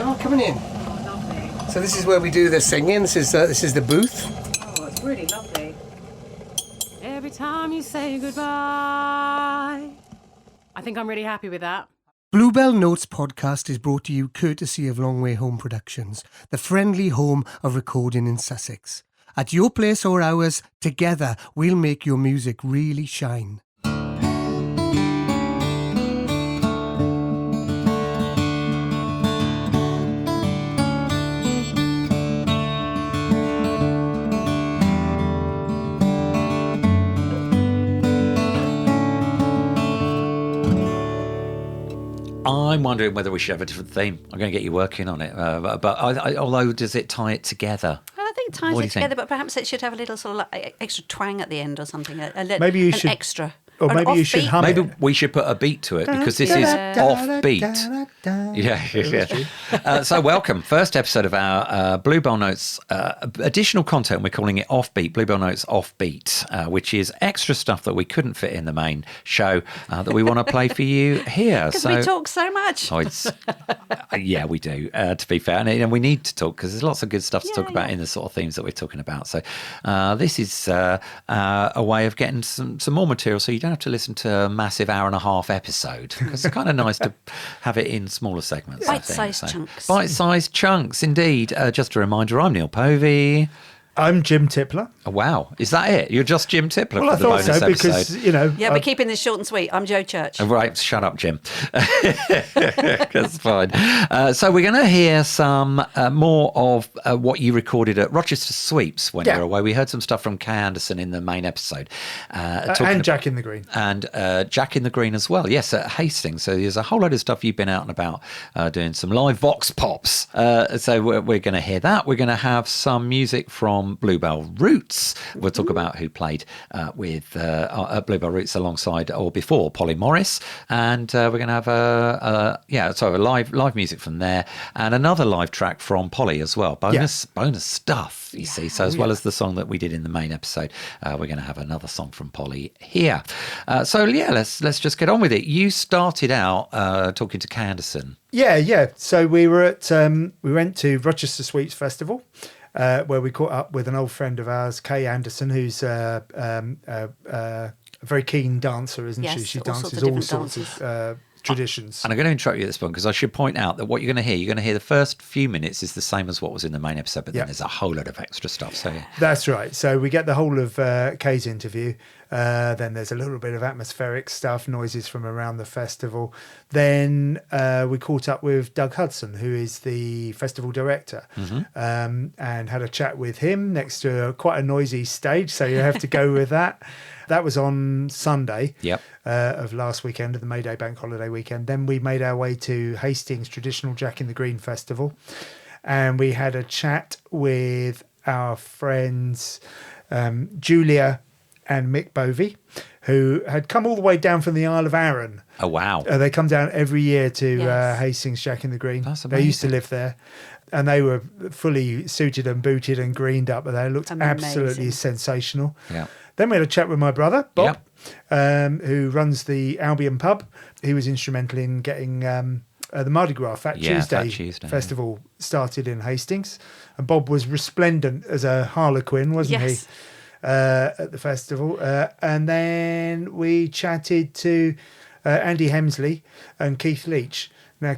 are coming in. Oh, lovely. So this is where we do the singing. This is the booth. Oh, it's really lovely. Every time you say goodbye. I think I'm really happy with that. Bluebell Notes podcast is brought to you courtesy of Long Way Home Productions, the friendly home of recording in Sussex. At your place or ours, together we'll make your music really shine. I'm wondering whether we should have a different theme. I'm going to get you working on it. But although, does it tie it together? I think it ties it together, but perhaps it should have a little sort of like extra twang at the end or something. Maybe you should extra. Or maybe you should hum it. Maybe we should put a beat to it because this is offbeat. Yeah. So welcome. First episode of our Bluebell Notes additional content. We're calling it Offbeat, Bluebell Notes Offbeat, which is extra stuff that we couldn't fit in the main show that we want to play for you here. Because we talk so much. Oh, it's yeah, we do, to be fair. And we need to talk because there's lots of good stuff to talk about in the sort of themes that we're talking about. So this is a way of getting some more material so you don't have to listen to a massive hour-and-a-half episode because it's kind of nice to have it in smaller segments. Bite-sized chunks. Bite-sized chunks, indeed. Just a reminder, I'm Neil Povey. I'm Jim Tippler. Oh, wow. Is that it? You're just Jim Tippler for the bonus episode? Because, Yeah, we're keeping this short and sweet. I'm Joe Church. Right, shut up, Jim. That's fine. So we're going to hear some more of what you recorded at Rochester Sweeps when you were away. We heard some stuff from Kay Anderson in the main episode. And Jack in the Green. And Jack in the Green as well. Yes, at Hastings. So there's a whole load of stuff you've been out and about doing some live vox pops. So we're going to hear that. We're going to have some music from Bluebell Roots. We'll talk about who played with Bluebell Roots alongside or before Polly Morris, and we're going to have a live music from there, and another live track from Polly as well. Bonus stuff, you see. So as well as the song that we did in the main episode, we're going to have another song from Polly here. Let's just get on with it. You started out talking to Kay Anderson. Yeah. So we went to Rochester Sweets Festival. Where we caught up with an old friend of ours, Kay Anderson, who's a very keen dancer, isn't she? She dances all sorts of traditions. And I'm going to interrupt you at this point because I should point out that what you're going to hear the first few minutes is the same as what was in the main episode, but then there's a whole load of extra stuff. So that's right. So we get the whole of Kay's interview. Then there's a little bit of atmospheric stuff, noises from around the festival. Then we caught up with Doug Hudson, who is the festival director, and had a chat with him next to quite a noisy stage. So you have to go with that. That was on Sunday of last weekend, of the May Day Bank Holiday weekend. Then we made our way to Hastings Traditional Jack in the Green Festival. And we had a chat with our friends Julia and Mick Bovey, who had come all the way down from the Isle of Arran. Oh, wow. They come down every year to Hastings Jack in the Green. That's amazing. They used to live there. And they were fully suited and booted and greened up. And they looked absolutely sensational. Yeah. Then we had a chat with my brother, Bob, who runs the Albion pub. He was instrumental in getting the Mardi Gras Fat Tuesday festival started in Hastings. And Bob was resplendent as a harlequin, wasn't he? At the festival. And then we chatted to Andy Hemsley and Keith Leach, now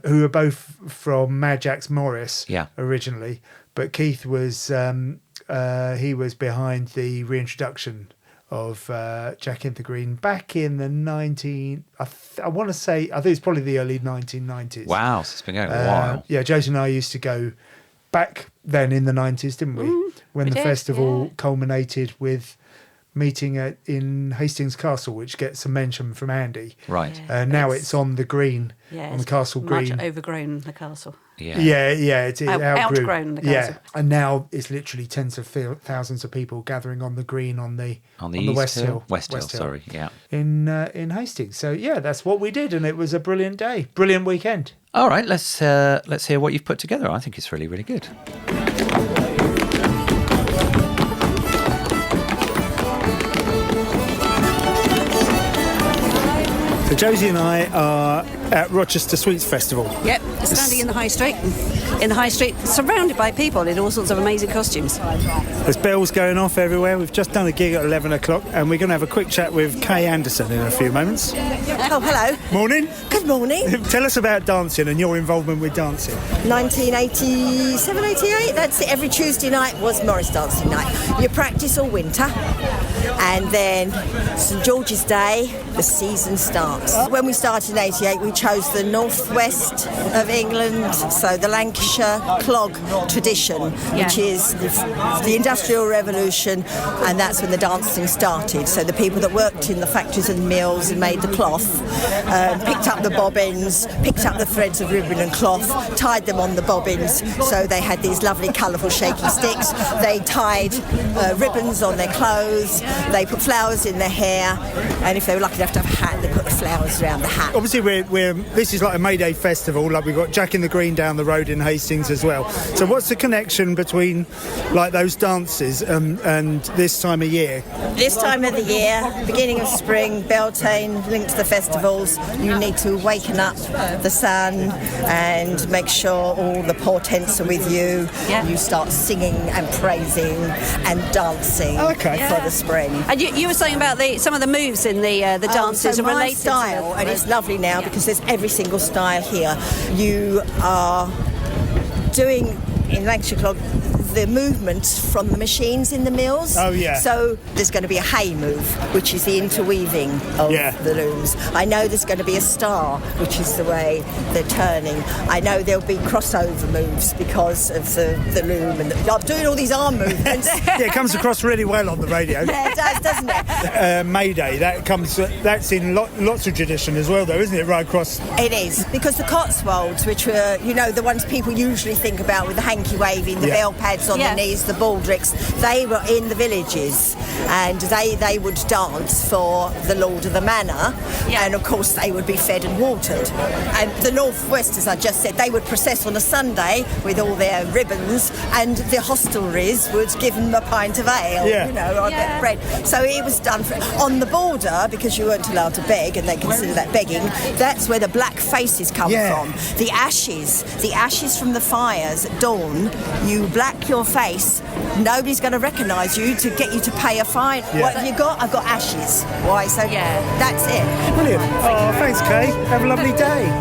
who are both from Mad Jack's Morris originally. But Keith was he was behind the reintroduction of Jack in the Green back in the I want to say, I think it's probably the early 1990s. Wow, so it's been going a while. Yeah, Josie and I used to go back then in the 90s, didn't we? When the festival culminated with meeting in Hastings Castle, which gets a mention from Andy. Right. Now it's on the green, on the castle green. Much overgrown, the castle. It's outgrown the castle. Yeah, and now it's literally tens of thousands of people gathering on the green on the West Hill. West Hill, sorry, yeah. In Hastings. So that's what we did, and it was a brilliant day, brilliant weekend. All right, let's hear what you've put together. I think it's really, really good. So Josie and I are at Rochester Sweets Festival. Yep, standing in the high street. In the high street, surrounded by people in all sorts of amazing costumes. There's bells going off everywhere. We've just done a gig at 11 o'clock and we're going to have a quick chat with Kay Anderson in a few moments. Oh, hello. Morning. Good morning. Tell us about dancing and your involvement with dancing. 1987, 88, that's it. Every Tuesday night was Morris dancing night. You practice all winter and then St George's Day, the season starts. When we started in 88, we chose the northwest of England, so the Lancashire clog tradition, which is the Industrial Revolution, and that's when the dancing started. So the people that worked in the factories and mills and made the cloth picked up the bobbins, picked up the threads of ribbon and cloth, tied them on the bobbins, so they had these lovely colourful shaky sticks. They tied ribbons on their clothes, they put flowers in their hair, and if they were lucky enough to have a hat, they put flowers around the hat. Obviously, this is like a May Day festival, like we've got Jack in the Green down the road in Hastings as well. So what's the connection between like those dances and this time of year? This time of the year, beginning of spring, Beltane, linked to the festivals, you need to waken up the sun and make sure all the portents are with you. Yeah. You start singing and praising and dancing for the spring. And you were saying about some of the moves in the dances so are my related style, to and it's lovely now because there's every single style here. You are doing in Lancashire Clog the movement from the machines in the mills. Oh, yeah. So there's going to be a hay move, which is the interweaving of the looms. I know there's going to be a star, which is the way they're turning. I know there'll be crossover moves because of the loom. And I'm doing all these arm movements. It comes across really well on the radio. Yeah, it does, doesn't it? May Day, that's in lots of tradition as well, though, isn't it? Right across. It is, because the Cotswolds, which were, the ones people usually think about with the hanky waving, the bell pads on the knees, the baldricks, they were in the villages and they would dance for the Lord of the Manor, and of course they would be fed and watered. And the Northwest, as I just said, they would process on a Sunday with all their ribbons, and the hostelries would give them a pint of ale, or a bit of bread. So it was done on the border, because you weren't allowed to beg, and they consider that begging. That's where the black faces come from. The ashes from the fires at dawn. You black your face, nobody's going to recognise you to get you to pay a fine. What have you got? I've got ashes. Why? So that's it. Brilliant. Oh, thanks, Kay. Have a lovely day.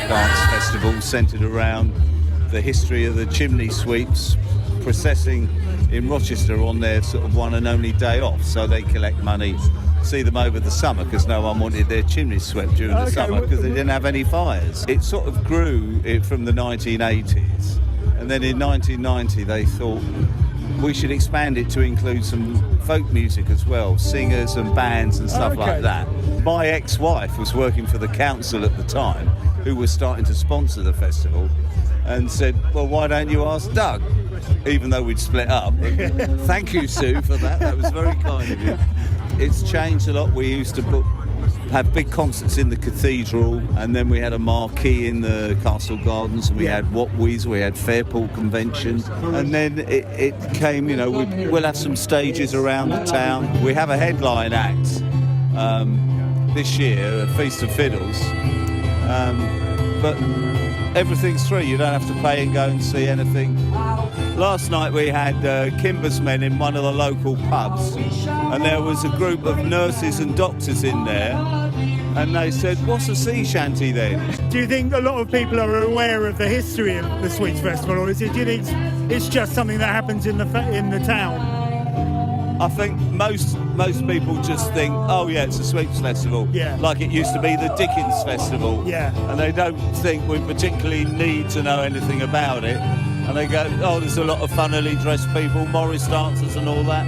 Dance festival centred around the history of the chimney sweeps processing in Rochester on their sort of one and only day off, so they collect money, see them over the summer because no one wanted their chimneys swept during the summer because they didn't have any fires. It sort of grew from the 1980s, and then in 1990 they thought we should expand it to include some folk music as well, singers and bands and stuff like that. My ex-wife was working for the council at the time, who was starting to sponsor the festival, and said, well, why don't you ask Doug? Even though we'd split up. Thank you, Sue, for that. That was very kind of you. It's changed a lot. We used to have big concerts in the cathedral, and then we had a marquee in the Castle Gardens, and we had Watwees, we had Fairport Convention, and then it came, we'll have some stages around the town. We have a headline act this year, a Feast of Fiddles, but everything's free. You don't have to pay and go and see anything. Last night we had Kimber's Men in one of the local pubs, and there was a group of nurses and doctors in there, and they said, what's a sea shanty then? Do you think a lot of people are aware of the history of the Sweets Festival, or do you think it's just something that happens in the town? I think most people just think, oh yeah, it's a Sweets Festival, like it used to be the Dickens Festival, and they don't think we particularly need to know anything about it, and they go, oh, there's a lot of funnily dressed people, Morris dancers and all that.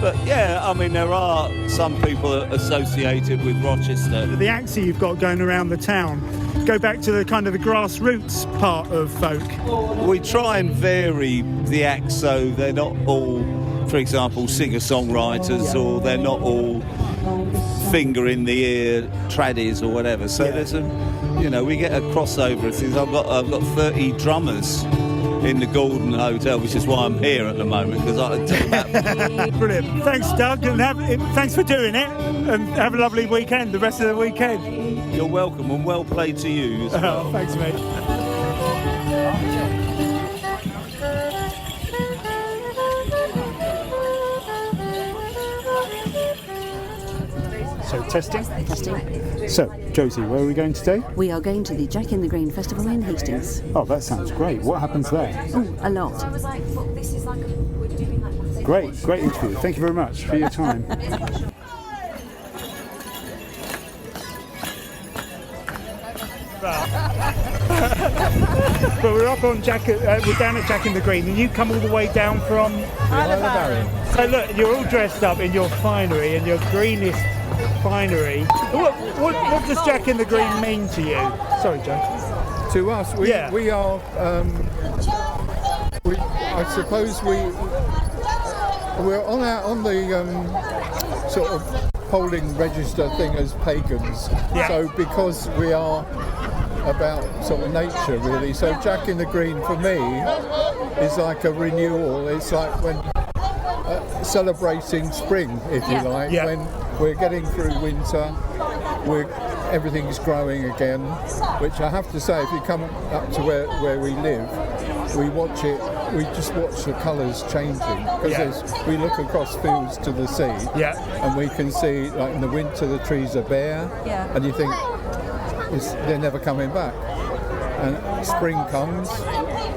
But yeah, I mean, there are some people associated with Rochester. The acts that you've got going around the town, go back to the kind of the grassroots part of folk? We try and vary the acts so they're not all, for example, singer-songwriters, or they're not all finger in the ear tradies or whatever. So there's we get a crossover of things. I've got 30 drummers in the Gordon Hotel, which is why I'm here at the moment, because I can tell that. Brilliant. Thanks, Doug, and thanks for doing it, and have a lovely weekend, the rest of the weekend. You're welcome, and well played to you as well. Thanks, mate. So, testing? Testing. So, Josie, where are we going today? We are going to the Jack in the Green Festival in Hastings. Oh, that sounds great. What happens there? Oh, a lot. Great interview. Thank you very much for your time. But we're up on we're down at Jack in the Green, and you come all the way down from Isle of Arran. So look, you're all dressed up in your finery and your greenest finery. What does Jack in the Green mean to you? Sorry, Joe. To us, we are. I suppose we're on the sort of polling register thing as pagans. Yeah. So because we are about sort of nature, really. So Jack in the Green for me is like a renewal. It's like when celebrating spring, if you like. Yeah. When we're getting through winter, everything's growing again. Which I have to say, if you come up to where we live, we watch it. We just watch the colours changing because we look across fields to the sea, and we can see, like in the winter, the trees are bare, and you think they're never coming back. And spring comes,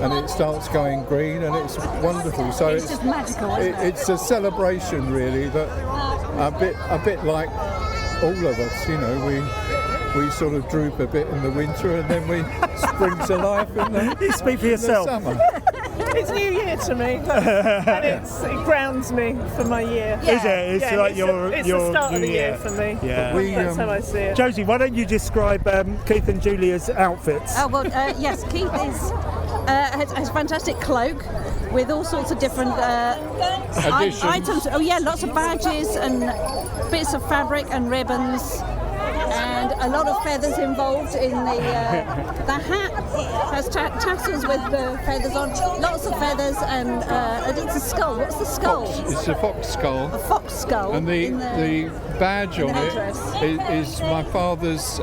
and it starts going green, and it's wonderful. So it's just magical. It's a celebration, really, that a bit like all of us. You know, we sort of droop a bit in the winter, and then we spring to life in the, you speak for yourself. In the summer. It's New Year to me, and it grounds me for my year. Is it? It's like it's the start of the year for me. Yeah. That's how I see it. Josie, why don't you describe Keith and Julia's outfits? Oh well, yes. Keith has a fantastic cloak with all sorts of different items. Oh yeah, lots of badges and bits of fabric and ribbons. And a lot of feathers involved in the hat has tassels with the feathers on. Lots of feathers, and it's a skull. What's the skull? It's a fox skull. A fox skull. And the badge on it is my father's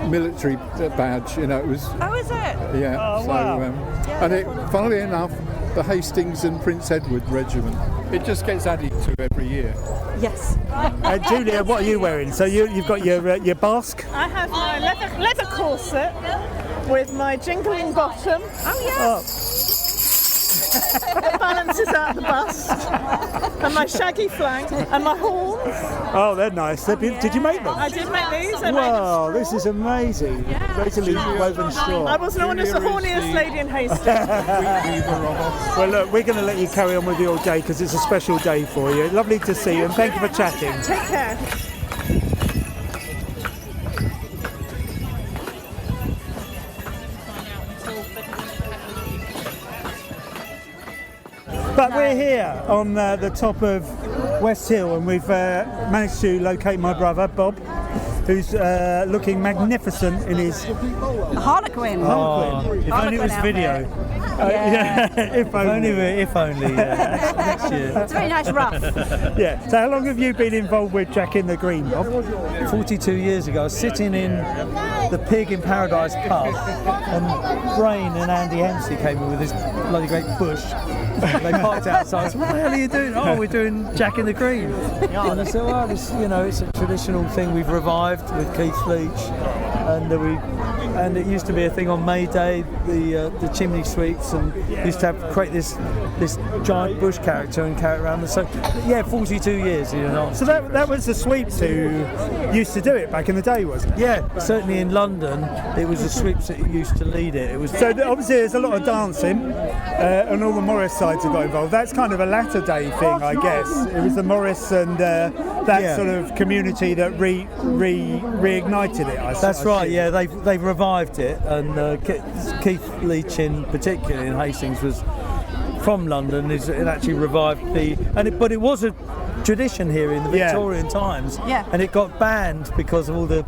military badge. You know, it was. Oh, is it? Yeah. Oh, wow. And funnily enough, the Hastings and Prince Edward Regiment. It just gets added to every year. Yes. Julia, what are you wearing? So you've got your basque? I have my leather corset with my jingling bottom. Oh yes. It balances out the bust, and my shaggy flank, and my horns. Oh, they're nice. Did you make them? I did make these. Wow, this is amazing. Totally woven straw. I was known as the horniest lady in Hastings. Well, look, we're going to let you carry on with your day because it's a special day for you. Lovely to see you, and thank you for chatting. Take care. But we're here on the top of West Hill, and we've managed to locate my brother, Bob, who's looking magnificent in his Harlequin. If only it was video. If only. Next year. It's a very nice ruff. Yeah. So how long have you been involved with Jack in the Green, Bob? 42 years ago, I was sitting in the Pig in Paradise pub, and Brain and Andy Hempsey came in with this bloody great bush. They parked outside. I said, "What the hell are you doing?" "Oh, we're doing Jack in the Green." And I said, "Well, this, it's a traditional thing we've revived with Keith Leach, and it used to be a thing on May Day, the chimney sweeps, and used to create this giant bush character and carry it around. So, 42 years. So that was the sweeps who used to do it back in the day, was it? Yeah, certainly in London, it was the sweeps that used to lead it. It was obviously there's a lot of dancing, and all the Morris sides have got involved. That's kind of a latter day thing, I guess. It was the Morris and the that sort of community that reignited it. That's right. Yeah, they've revived it, and Keith Leach in particular in Hastings was from London. It actually revived but it was a tradition here in the Victorian times, and it got banned because of all the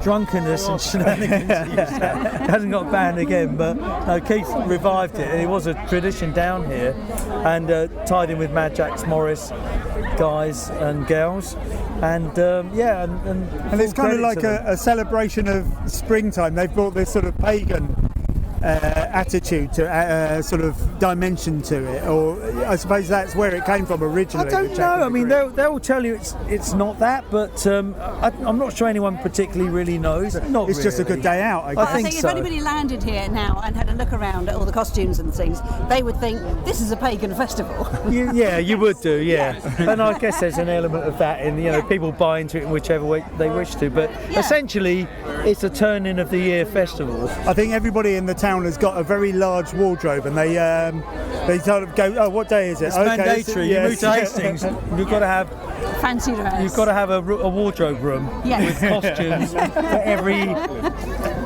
drunkenness and shenanigans. It hasn't got banned again, but no, Keith revived it, and it was a tradition down here, and tied in with Mad Jack's Morris guys and girls, and it's kind of like a celebration of springtime. They've brought this sort of pagan attitude to sort of dimension to it, or I suppose that's where it came from originally. I don't know. I mean, they'll tell you it's not that, but I'm not sure anyone particularly really knows. It's just a good day out. I think if anybody landed here now and had a look around at all the costumes and things, they would think this is a pagan festival. You would do, and I guess there's an element of that in people buy into it in whichever way they wish to, but essentially it's a turning of the year festival. I think everybody in the town has got a very large wardrobe, and they sort of go, oh, what day is it? It's mandatory. You move to Hastings, you've got to have fancy dress. You've got to have a wardrobe room with costumes for every.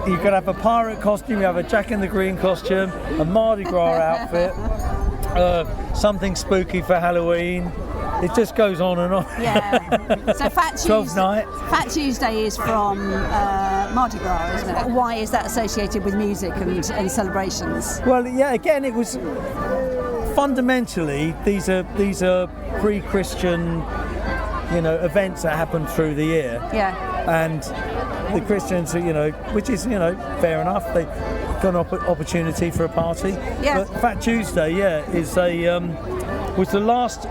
You've got to have a pirate costume, you have a Jack in the Green costume, a Mardi Gras outfit, something spooky for Halloween. It just goes on and on. Yeah. So Fat Tuesday is from Mardi Gras, isn't it? Why is that associated with music and celebrations? Well, again, it was fundamentally these are pre-Christian, events that happen through the year. Yeah. And the Christians, which is fair enough. They got an opportunity for a party. Yeah. But Fat Tuesday, is was the last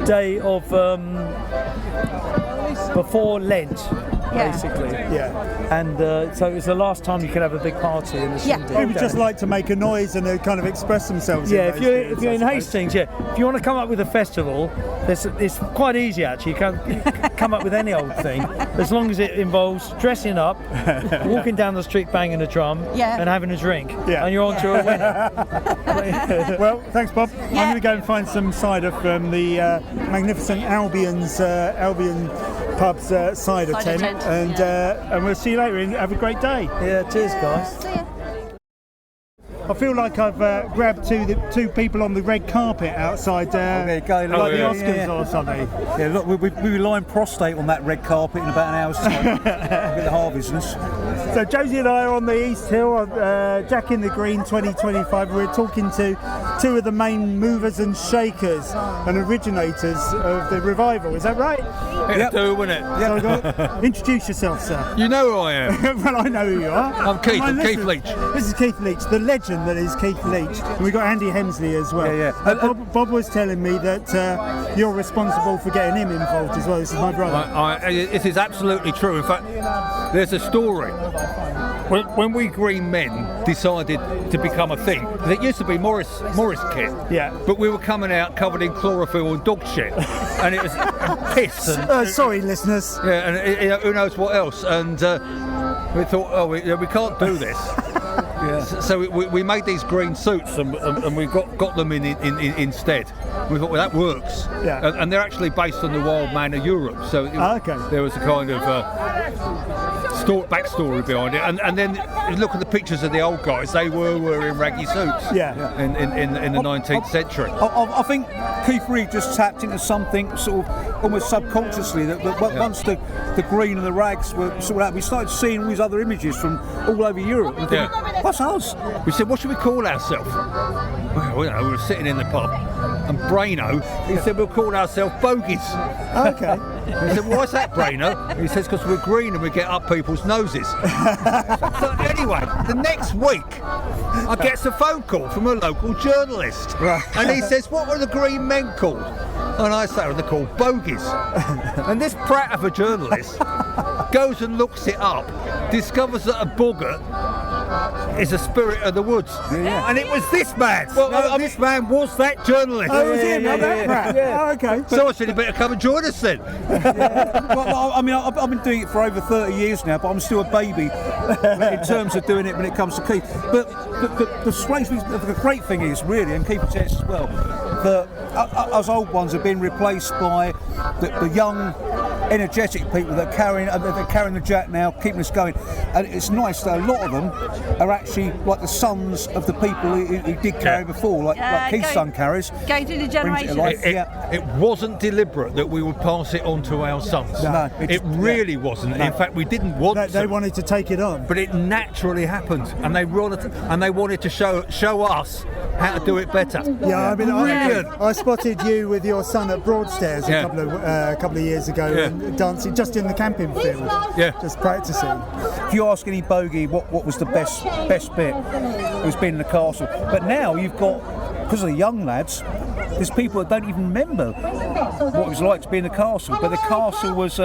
day of before Lent, basically. And so it was the last time you could have a big party in the Shindig. People just like to make a noise and kind of express themselves. If you're in Hastings, if you want to come up with a festival, it's quite easy actually. You can come up with any old thing as long as it involves dressing up, walking down the street banging a drum, and having a drink, and you're on to a winner. Well, thanks, Bob. I'm going to go and find some cider from the magnificent Albion pub's cider tent, and we'll see you later. And have a great day. Yeah, cheers, guys. See ya. I feel like I've grabbed two people on the red carpet outside, like the Oscars or something. Yeah, look, we'll be lying prostrate on that red carpet in about an hour's time. With the harvesters. So Josie and I are on the East Hill of Jack in the Green 2025. We're talking to two of the main movers and shakers and originators of the revival. Is that right? Yep. Do, wouldn't it? So introduce yourself, sir. You know who I am. Well, I know who you are. I'm Keith. I'm Keith Leach. This is Keith Leach, the legend that is Keith Leach. And we've got Andy Hemsley as well. Bob was telling me that you're responsible for getting him involved as well. This is my brother. It is absolutely true. In fact, there's a story. When we green men decided to become a thing, it used to be Morris kit. Yeah. But we were coming out covered in chlorophyll and dog shit, and it was piss. And, sorry, listeners. Yeah, and who knows what else? And we thought, we can't do this. So we made these green suits, and we got them in instead. We thought, well, that works. Yeah. And they're actually based on the wild man of Europe. So there was a kind of backstory behind it. And then you look at the pictures of the old guys. They were wearing raggy suits. In the 19th century. I think Keith Reid just tapped into something sort of almost subconsciously that once the green and the rags were sorted out, we started seeing all these other images from all over Europe. And thinking, what's us? We said, what should we call ourselves? Well, we were sitting in the pub, and Braino, he said, we'll call ourselves Bogies. Okay. He said, well, what's that, Braino? He says, because we're green and we get up people's noses. So anyway, the next week, I get a phone call from a local journalist. Right. And he says, what were the green men called? And I say, they're called Bogies. And this prat of a journalist goes and looks it up, discovers that a boggart is a spirit of the woods. And it was this man. Well, this man was that journalist. Oh, it was him, not that prat. Oh, okay. So I said, you better come and join us then. Well, I mean, I've been doing it for over 30 years now, but I'm still a baby in terms of doing it when it comes to Keith. But the strange thing, the great thing is really, and Keith says as well, that us old ones have been replaced by the young, energetic people that are carrying the jack now, keeping us going. And it's nice that a lot of them are actually like the sons of the people who did carry before, like Keith's son carries. Go through the generation. It wasn't deliberate that we would pass it on to our sons. No, it really wasn't. No. In fact, we didn't want to. They wanted to take it on. But it naturally happened, and they wanted to show us how to do it better. Yeah, I mean, I spotted you with your son at Broadstairs a couple of years ago, and dancing just in the camping field, just practicing. If you ask any bogey what was the best bit, it was being in the castle. But now you've got, because of the young lads, there's people that don't even remember what it was like to be in the castle. But the castle was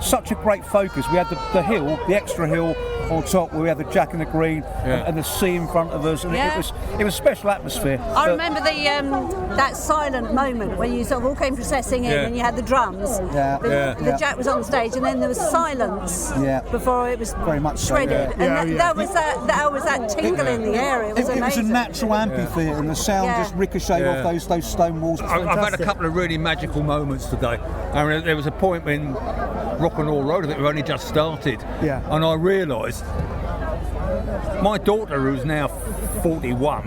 such a great focus. We had the hill, the extra hill on top, where we had the Jack and the Green and the sea in front of us, and it was special atmosphere. I remember that silent moment when you sort of all came processing in and you had the drums. The Jack was on stage, and then there was silence before it was very much shredded. That was that tingle in the air. It was amazing. It was a natural amphitheatre, and the sound just ricocheted off those stone walls. I've had a couple of really magical moments today. I mean, there was a point when Rock and Roll Road, I think we only just started, and I realised my daughter, who's now 41,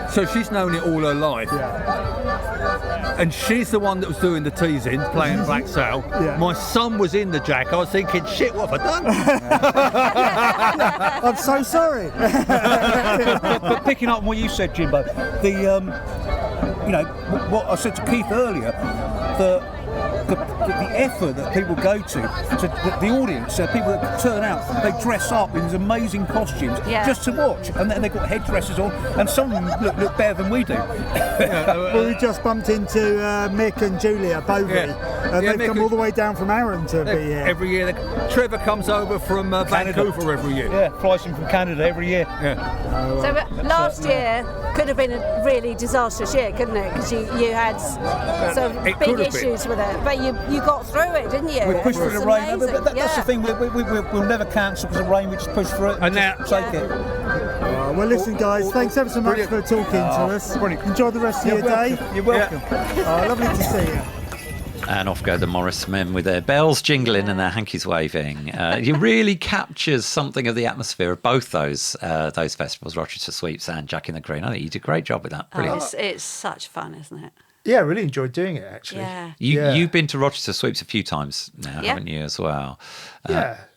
so she's known it all her life, and she's the one that was doing the teasing, playing Black Sail. My son was in the Jack. I was thinking, shit, what have I done? I'm so sorry. but picking up on what you said, Jimbo, what I said to Keith earlier, the effort that people go to the audience, people that turn out, they dress up in these amazing costumes just to watch, and then they've got headdresses on, and some of them look better than we do. Well, we just bumped into Mick and Julia Bovey, and they've come all the way down from Arran to be here. Every year, Trevor comes over from Vancouver every year. Yeah, flies in from Canada every year. So last year could have been a really disastrous year, couldn't it? Because you had sort of big issues with it, but you got through it, didn't you? We pushed through the rain. That's the thing. We'll never cancel because of rain. We just push through it. And now take it. Well, listen, guys. Thanks ever so much for talking to us. Enjoy the rest of your day. You're welcome. Lovely to see you. And off go the Morris men with their bells jingling and their hankies waving. It really captures something of the atmosphere of both those festivals, Rochester Sweeps and Jack in the Green. I think you did a great job with that. Brilliant. It's such fun, isn't it? Yeah, I really enjoyed doing it, actually. You've been to Rochester Sweeps a few times now, haven't you, as well?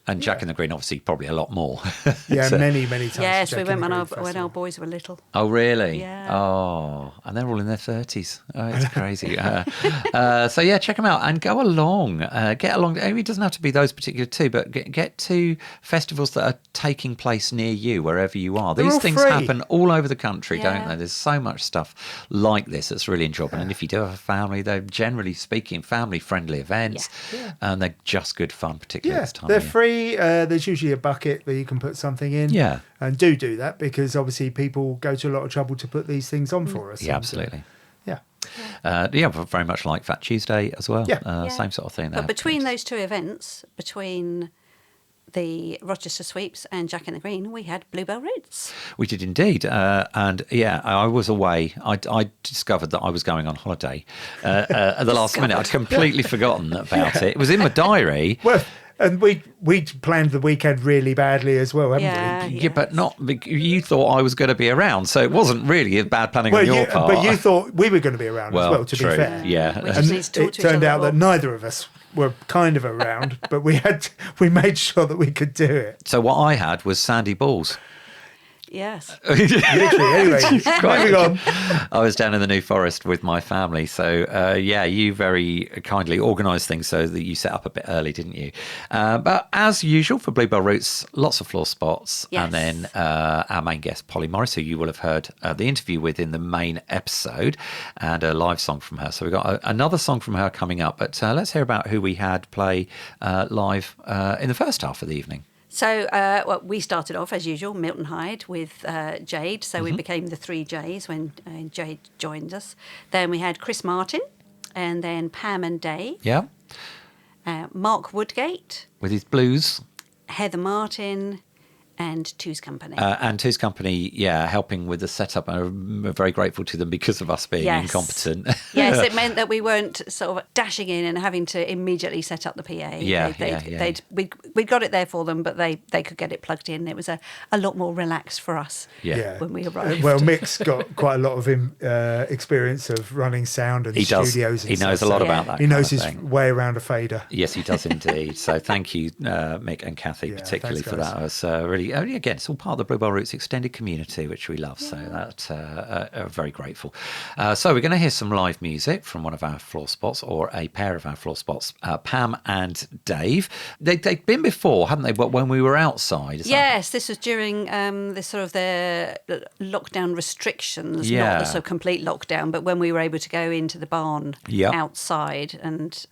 And Jack in the Green, obviously, probably a lot more. Many times. Yes, we went when our boys were little. Oh, really? Yeah. Oh, and they're all in their 30s. Oh, it's crazy. So, check them out and go along. Get along. It doesn't have to be those particular two, but get to festivals that are taking place near you, wherever you are. These things happen all over the country, don't they? There's so much stuff like this that's really enjoyable. And if you do have a family, they're generally speaking family-friendly events, and they're just good fun, particularly this time. They're free. There's usually a bucket where you can put something in. And do that, because obviously people go to a lot of trouble to put these things on for us. Yeah, absolutely. Very much like Fat Tuesday as well. Same sort of thing there. But between those two events, between the Rochester Sweeps and Jack in the Green, we had Bluebell Roots. We did indeed. I was away. I discovered that I was going on holiday at the last minute. I'd completely forgotten about it. It was in my diary. Well, and we planned the weekend really badly as well, haven't we? Yeah, but not. You thought I was going to be around, so it wasn't really a bad planning on your part. But you thought we were going to be around as well, to be fair. Yeah. And it turned out that neither of us were kind of around, but we made sure that we could do it. So what I had was sandy balls. Yes. Literally, anyway. Moving on. I was down in the New Forest with my family. So, you very kindly organised things so that you set up a bit early, didn't you? But as usual for Bluebell Roots, lots of floor spots. Yes. And then our main guest, Polly Morris, who you will have heard the interview with in the main episode, and a live song from her. So we've got another song from her coming up. But let's hear about who we had play live in the first half of the evening. So, we started off, as usual, Milton Hyde with Jade. So we became the 3 J's when Jade joined us. Then we had Chris Martin, and then Pam and Dave. Yeah. Mark Woodgate. With his blues. Heather Martin, and Two's Company. And Two's Company, helping with the setup. I'm very grateful to them because of us being incompetent. Yes, it meant that we weren't sort of dashing in and having to immediately set up the PA. We'd got it there for them, but they could get it plugged in. It was a lot more relaxed for us when we arrived. Well, Mick's got quite a lot of experience of running sound and studios. He knows a lot about that. He knows his way around a fader. Yes, he does indeed. So thank you, Mick and Kathy, particularly for that. It was really, again, it's all part of the Bluebell Roots extended community, which we love. So that's very grateful. So we're going to hear some live music from one of our floor spots, or a pair of our floor spots, Pam and Dave. They'd been before, hadn't they? But when we were outside. Yes, this was during the sort of the lockdown restrictions, not the sort of complete lockdown, but when we were able to go into the barn outside and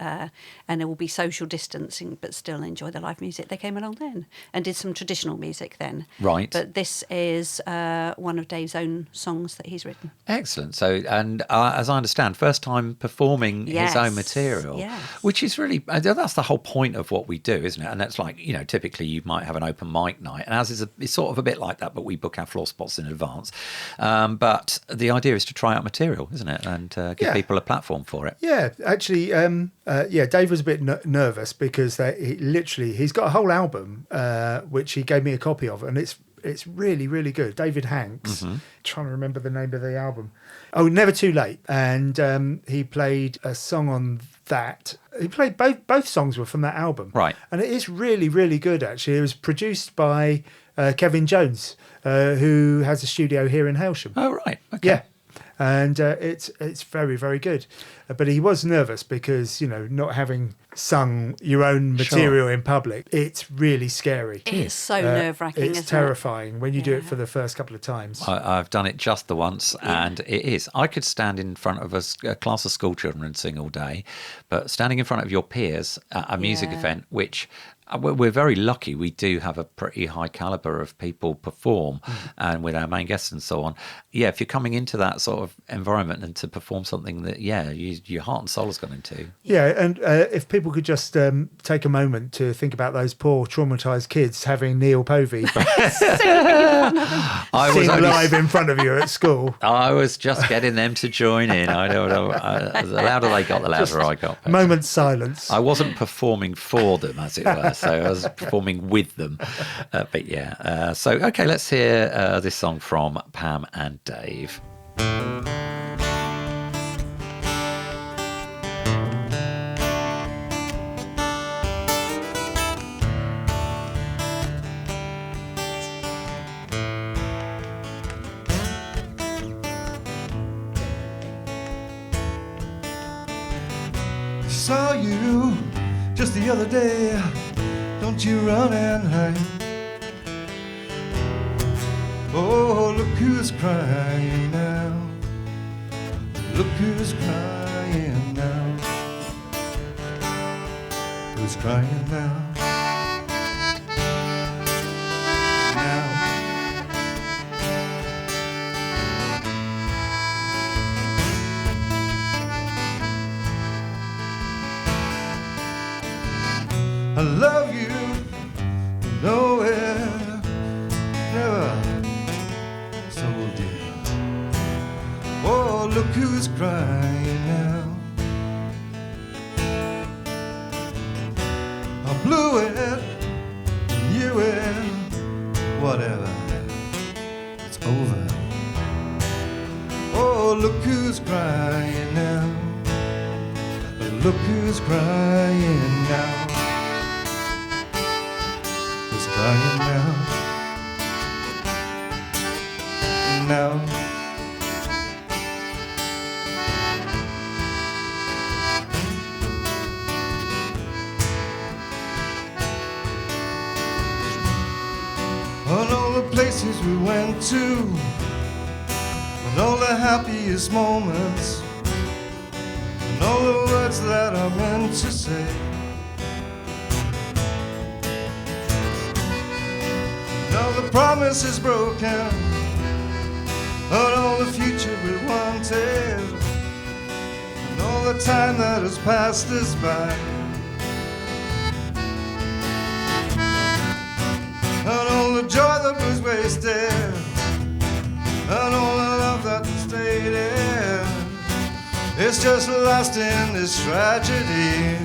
there will be social distancing, but still enjoy the live music. They came along then and did some traditional music then. Right. But this is one of Dave's own songs that he's written. Excellent. So, and as I understand, first time performing his own material, which is really, that's the whole point of what we do, isn't it? And that's like, typically you might have an open mic night, and ours is it's sort of a bit like that, but we book our floor spots in advance. But the idea is to try out material, isn't it? And give people a platform for it. Yeah, actually, Dave was a bit nervous because he's got a whole album, which he gave me a copy of, and it's really, really good. David Hanks, trying to remember the name of the album. Oh, Never Too Late. And he played a song on that. He played both songs were from that album. Right. And it is really, really good, actually. It was produced by Kevin Jones, who has a studio here in Hailsham. Oh, right. Okay. Yeah. And it's very, very good. But he was nervous because, not having sung your own material in public, it's really scary. It's so nerve-wracking, isn't it? It's terrifying when you do it for the first couple of times. I've done it just the once, and it is. I could stand in front of a class of school children and sing all day, but standing in front of your peers at a music event, which... We're very lucky. We do have a pretty high caliber of people perform, and with our main guests and so on. Yeah, if you're coming into that sort of environment and to perform something that, your heart and soul has gone into. Yeah, and if people could just take a moment to think about those poor traumatised kids having Neil Povey sing live in front of you at school. I was just getting them to join in. I don't know. The louder they got, the louder I got. Moment silence. I wasn't performing for them, as it were. So I was performing with them. So, okay, let's hear this song from Pam and Dave. Saw you just the other day. Don't you run and hide. Oh, look who's crying now. Look who's crying now. Who's crying now? I love you, you know it, never told you. Oh, look who's crying now. I blew it, you it, whatever, it's over. Oh, look who's crying now. Look who's crying now. Crying now. On all the places we went to, on all the happiest moments, and all the words that I meant to say. All the promises broken, and all the future we wanted, and all the time that has passed us by, and all the joy that that was wasted, and all the love that stayed in, it's just lost in this tragedy.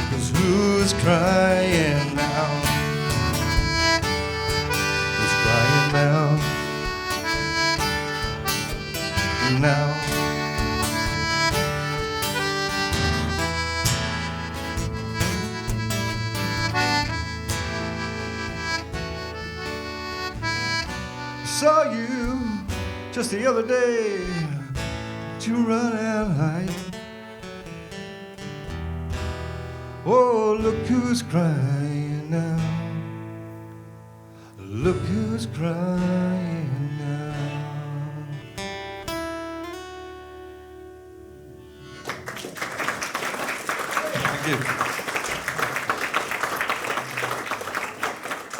'Cause who's crying now? Who's crying now? Now. Saw you just the other day, to run and hide. Oh, look who's crying now. Look who's crying now. Thank you.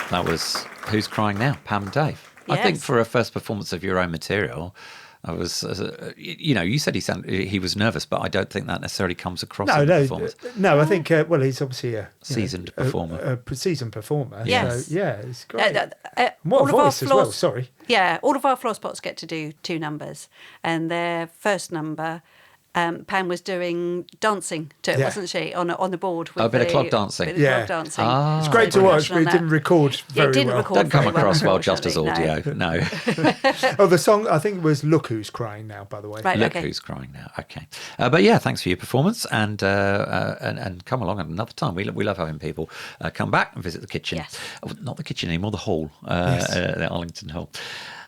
That was Who's Crying Now, Pam and Dave. I think for a first performance of your own material, I was, you said he was nervous, but I don't think that necessarily comes across in the performance. No, I think, he's obviously a seasoned performer. A seasoned performer. Yes. So, yeah, it's great. What a voice as well, sorry. Yeah, all of our floor spots get to do 2 numbers. And their first number, Pam was doing dancing to it, wasn't she? On the board. With a bit of clog dancing. Clog dancing. It's great to watch, but it didn't record very well. It didn't record Don't come very across well well, just as audio. No. The song, I think it was Look Who's Crying Now, by the way. Right, Look Who's Crying Now. Okay. But yeah, thanks for your performance, and come along at another time. We love having people come back and visit the kitchen. Yes. Oh, not the kitchen anymore, the hall, the Arlington Hall.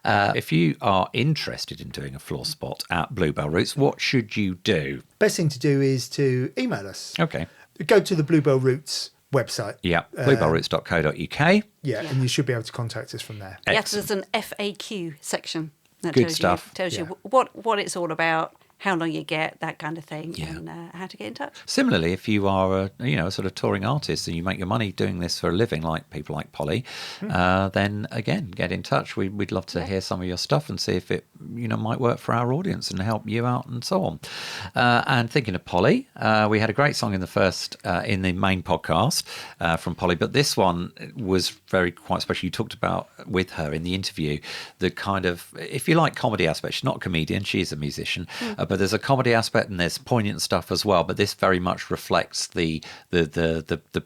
If you are interested in doing a floor spot at Bluebell Roots, what should you do? Best thing to do is to email us. Okay. Go to the Bluebell Roots website. Yeah, bluebellroots.co.uk. Yeah, and you should be able to contact us from there. Yes, there's an FAQ section. That Good stuff. Tells you what it's all about, how long you get, that kind of thing, and how to get in touch. Similarly, if you are a sort of touring artist and you make your money doing this for a living, like people like Polly, then again, get in touch. We'd love to hear some of your stuff and see if it might work for our audience and help you out and so on. And thinking of Polly, we had a great song in the main podcast from Polly, but this one was quite special. You talked about with her in the interview the kind of, if you like, comedy aspect. She's not a comedian, she's a musician. But there's a comedy aspect and there's poignant stuff as well. But this very much reflects the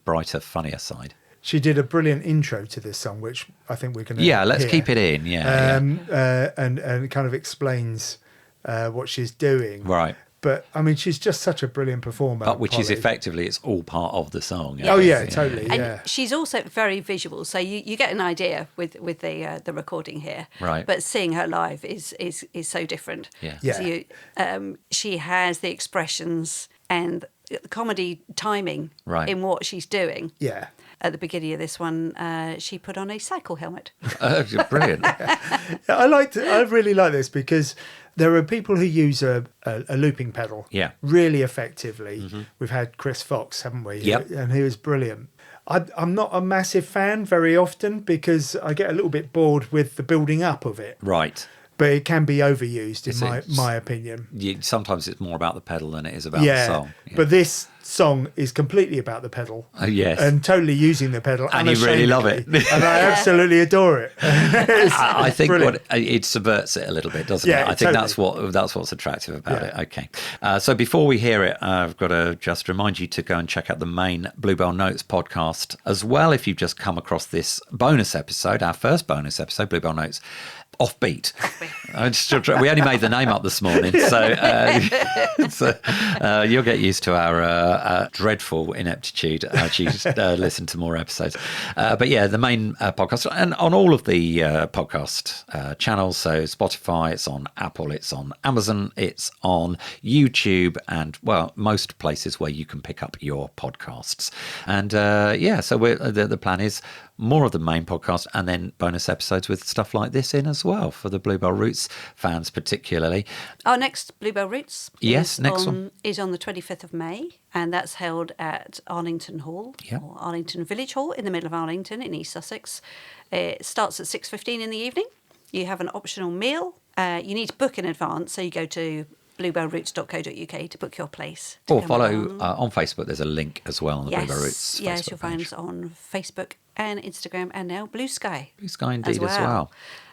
brighter, funnier side. She did a brilliant intro to this song, which I think we're going to let's keep it in. And it kind of explains what she's doing. Right. But I mean, she's just such a brilliant performer. But which Polly. Is effectively, it's all part of the song. Oh yeah, totally. And she's also very visual, so you get an idea with the recording here. Right. But seeing her live is so different. Yeah. So she has the expressions and the comedy timing in what she's doing. Yeah. At the beginning of this one, she put on a cycle helmet. Brilliant. I really like this because there are people who use a looping pedal really effectively. Mm-hmm. We've had Chris Fox, haven't we? Yep. And he was brilliant. I'm not a massive fan very often because I get a little bit bored with the building up of it. Right. But it can be overused, in my opinion. Sometimes it's more about the pedal than it is about the song. Yeah. But this song is completely about the pedal. Yes. And totally using the pedal. And you really love it. And I absolutely adore it. I think it subverts it a little bit, doesn't it? I think totally. that's what's attractive about it. Okay. So before we hear it, I've got to just remind you to go and check out the main Bluebell Notes podcast as well. If you've just come across this bonus episode, our first bonus episode, Bluebell Notes Offbeat. We only made the name up this morning, so you'll get used to our dreadful ineptitude as you listen to more episodes. But yeah, the main podcast, and on all of the podcast channels, so Spotify, it's on Apple, it's on Amazon, it's on YouTube, and well, most places where you can pick up your podcasts. And so the plan is more of the main podcast and then bonus episodes with stuff like this in as well for the Bluebell Roots fans particularly. Our next Bluebell Roots is on the 25th of May, and that's held at Arlington Hall, or Arlington Village Hall in the middle of Arlington in East Sussex. It starts at 6:15 in the evening. You have an optional meal. You need to book in advance, so you go to bluebellroots.co.uk to book your place. Or follow on Facebook. There's a link as well on the Bluebell Roots. Yes, Facebook you'll find page. us on Facebook and Instagram, and now Blue Sky. Blue Sky indeed as well.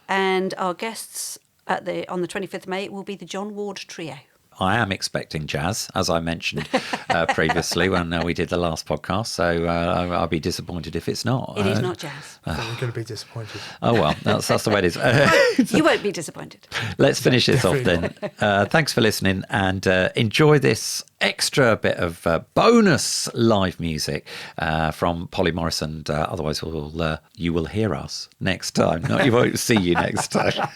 And our guests on the 25th of May will be the John Ward Trio. I am expecting jazz, as I mentioned previously when we did the last podcast. So I'll be disappointed if it's not. It is not jazz. You're going to be disappointed. Oh, well, that's the way it is. You won't be disappointed. Let's finish this off then. Thanks for listening, and enjoy this extra bit of bonus live music from Polly Morrison. Otherwise, you will hear us next time. No, you won't see you next time.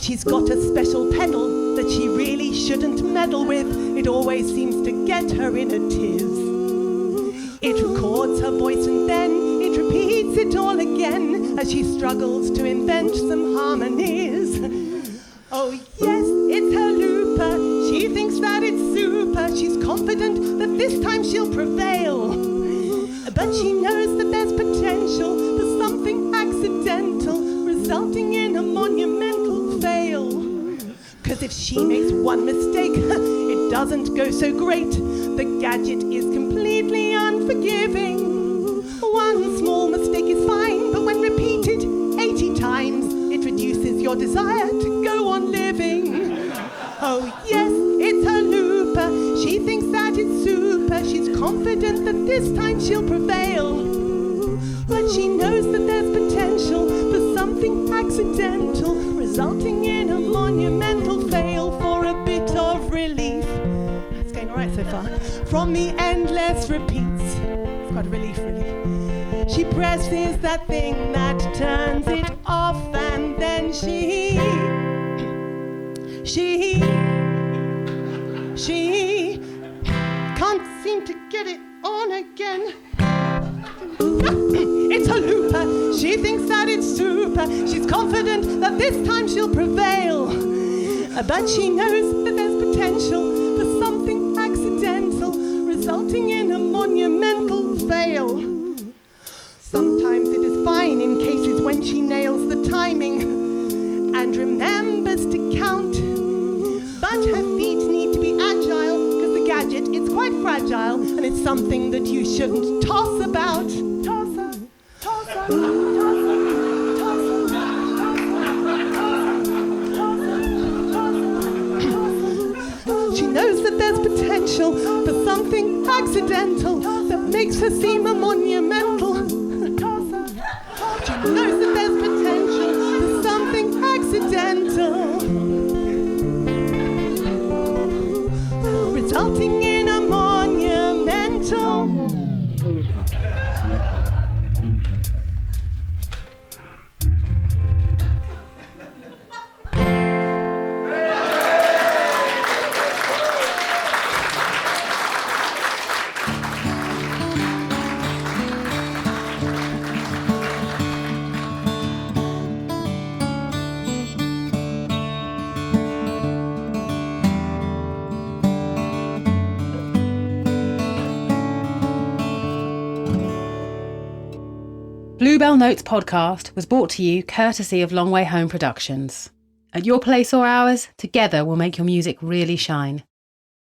She's got a special pedal that she really shouldn't meddle with. It always seems to get her in a tiz. It records her voice and then it repeats it all again as she struggles to invent some harmonies. Oh yes, it's her looper. She thinks that it's super. She's confident that this time she'll prevail. But she knows that there's potential for something accidental, resulting in a monumental fail. 'Cause if she makes one mistake, it doesn't go so great. The gadget is completely unforgiving. One small mistake is fine, but when repeated 80 times, it reduces your desire to go on living. Oh yes, it's her looper. She thinks that it's super. She's confident that this time she'll prevail. But she knows that there's potential for something accidental, resulting in a monumental fail. For a bit of relief, it's going all right so far, from the endless repeats. It's quite a relief, really. She presses that thing that turns it off, and then she can't seem to get it on again. It's her looper. She thinks that it's super. She's confident that this time she'll prevail. But she knows that there's potential for something accidental, resulting in a monumental fail. Sometimes it is fine in cases when she nails the timing and remembers to count. But her feet need to be agile, because the gadget is quite fragile, and it's something that you shouldn't toss about. Toss her, toss her, toss her, toss her, toss her. She knows that there's potential for something accidental that makes her seem a monumental. She knows that there's potential for something accidental, resulting in a monumental. Bluebell Notes podcast was brought to you courtesy of Long Way Home Productions. At your place or ours, together we'll make your music really shine.